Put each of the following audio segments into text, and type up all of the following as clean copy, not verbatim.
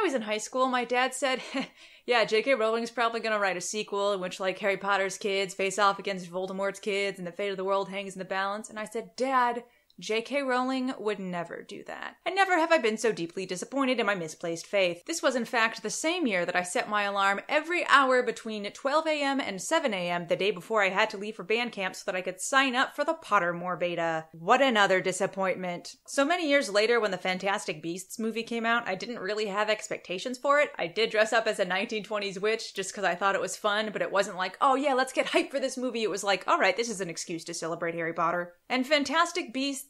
was in high school, my dad said, yeah, J.K. Rowling's probably gonna write a sequel in which, like, Harry Potter's kids face off against Voldemort's kids and the fate of the world hangs in the balance. And I said, Dad, J.K. Rowling would never do that. And never have I been so deeply disappointed in my misplaced faith. This was in fact the same year that I set my alarm every hour between 12 a.m. and 7 a.m. the day before I had to leave for band camp so that I could sign up for the Pottermore beta. What another disappointment. So many years later, when the Fantastic Beasts movie came out, I didn't really have expectations for it. I did dress up as a 1920s witch just because I thought it was fun, but it wasn't like, oh yeah, let's get hyped for this movie. It was like, alright, this is an excuse to celebrate Harry Potter. And Fantastic Beasts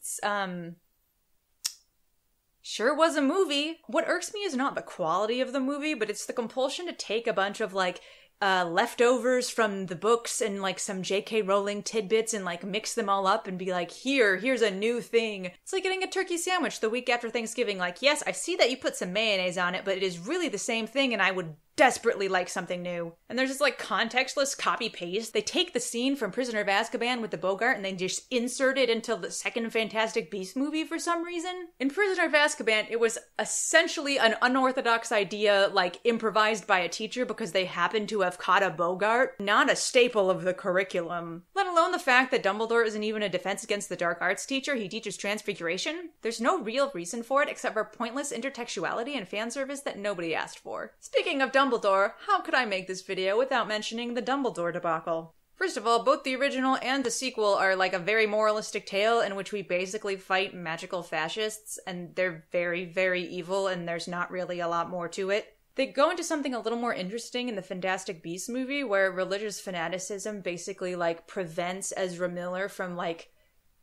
sure was a movie. What irks me is not the quality of the movie, but it's the compulsion to take a bunch of, like, leftovers from the books and, like, some J.K. Rowling tidbits and, like, mix them all up and be like, here's a new thing. It's like getting a turkey sandwich the week after Thanksgiving. Like, yes, I see that you put some mayonnaise on it, but it is really the same thing and I would desperately like something new. And there's this, like, contextless copy-paste. They take the scene from Prisoner of Azkaban with the Bogart and they just insert it into the second Fantastic Beasts movie for some reason. In Prisoner of Azkaban, it was essentially an unorthodox idea, like, improvised by a teacher because they happened to have caught a Bogart, not a staple of the curriculum. Let alone the fact that Dumbledore isn't even a Defense Against the Dark Arts teacher, he teaches Transfiguration. There's no real reason for it except for pointless intertextuality and fan service that nobody asked for. Speaking of Dumbledore, how could I make this video without mentioning the Dumbledore debacle? First of all, both the original and the sequel are like a very moralistic tale in which we basically fight magical fascists, and they're very, very evil, and there's not really a lot more to it. They go into something a little more interesting in the Fantastic Beasts movie, where religious fanaticism basically, like, prevents Ezra Miller from, like,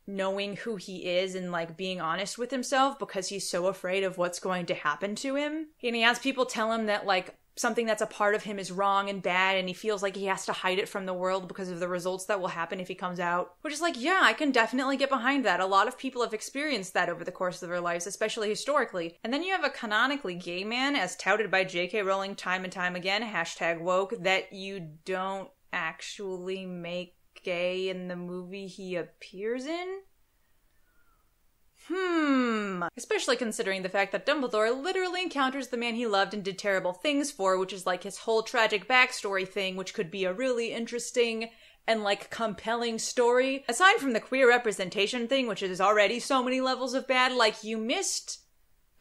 knowing who he is and, like, being honest with himself because he's so afraid of what's going to happen to him. And he has people tell him that, like, something that's a part of him is wrong and bad, and he feels like he has to hide it from the world because of the results that will happen if he comes out. Which is like, yeah, I can definitely get behind that. A lot of people have experienced that over the course of their lives, especially historically. And then you have a canonically gay man, as touted by J.K. Rowling time and time again, #woke, that you don't actually make gay in the movie he appears in? Especially considering the fact that Dumbledore literally encounters the man he loved and did terrible things for, which is like his whole tragic backstory thing, which could be a really interesting and, like, compelling story. Aside from the queer representation thing, which is already so many levels of bad, like, you missed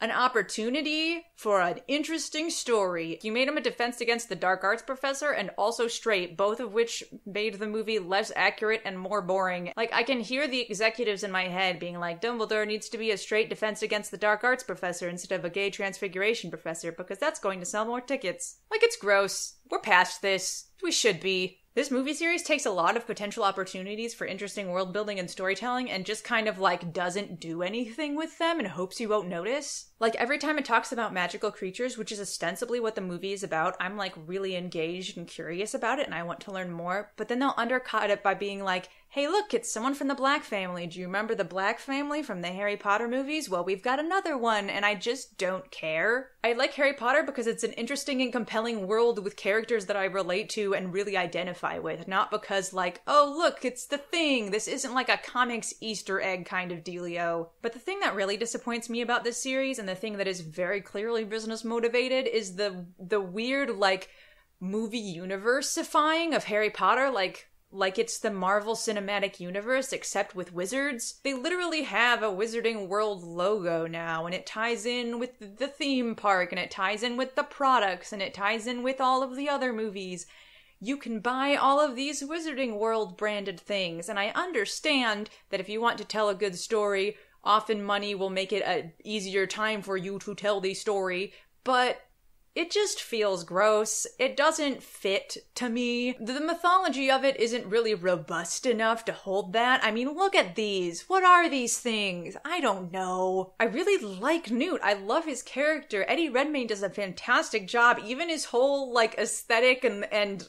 an opportunity for an interesting story. You made him a Defense Against the Dark Arts professor and also straight, both of which made the movie less accurate and more boring. Like, I can hear the executives in my head being like, Dumbledore needs to be a straight Defense Against the Dark Arts professor instead of a gay Transfiguration professor because that's going to sell more tickets. Like, it's gross. We're past this. We should be. This movie series takes a lot of potential opportunities for interesting world building and storytelling and just kind of, like, doesn't do anything with them and hopes you won't notice. Like, every time it talks about magical creatures, which is ostensibly what the movie is about, I'm, like, really engaged and curious about it and I want to learn more, but then they'll undercut it by being like, hey look, it's someone from the Black family. Do you remember the Black family from the Harry Potter movies? Well, we've got another one, and I just don't care. I like Harry Potter because it's an interesting and compelling world with characters that I relate to and really identify with, not because, like, oh look, it's the Thing. This isn't like a comics Easter egg kind of dealio. But the thing that really disappoints me about this series, and the thing that is very clearly business motivated, is the weird, like, movie universe-ifying of Harry Potter, like it's the Marvel Cinematic Universe, except with wizards. They literally have a Wizarding World logo now, and it ties in with the theme park, and it ties in with the products, and it ties in with all of the other movies. You can buy all of these Wizarding World branded things, and I understand that if you want to tell a good story, often money will make it an easier time for you to tell the story, but it just feels gross. It doesn't fit to me. The mythology of it isn't really robust enough to hold that. I mean, look at these. What are these things? I don't know. I really like Newt. I love his character. Eddie Redmayne does a fantastic job. Even his whole, like, aesthetic and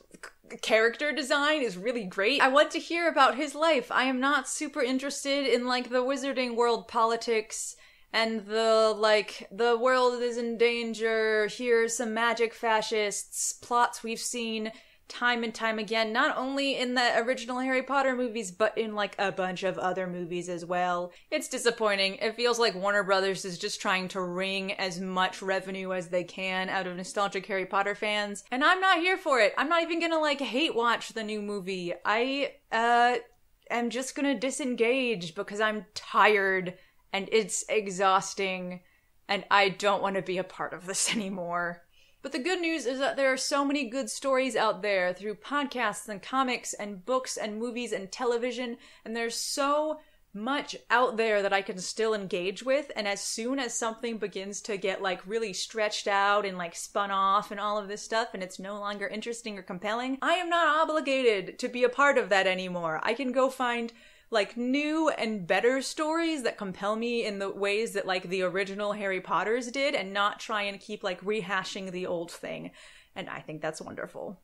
character design is really great. I want to hear about his life. I am not super interested in, like, the Wizarding World politics and the world is in danger, here's some magic fascists, plots we've seen time and time again, not only in the original Harry Potter movies, but in like a bunch of other movies as well. It's disappointing. It feels like Warner Brothers is just trying to wring as much revenue as they can out of nostalgic Harry Potter fans, and I'm not here for it. I'm not even gonna like hate watch the new movie. I am just gonna disengage because I'm tired and it's exhausting and I don't want to be a part of this anymore. But the good news is that there are so many good stories out there through podcasts and comics and books and movies and television, and there's so much out there that I can still engage with, and as soon as something begins to get like really stretched out and like spun off and all of this stuff and it's no longer interesting or compelling, I am not obligated to be a part of that anymore. I can go find like new and better stories that compel me in the ways that like the original Harry Potters did and not try and keep like rehashing the old thing. And I think that's wonderful.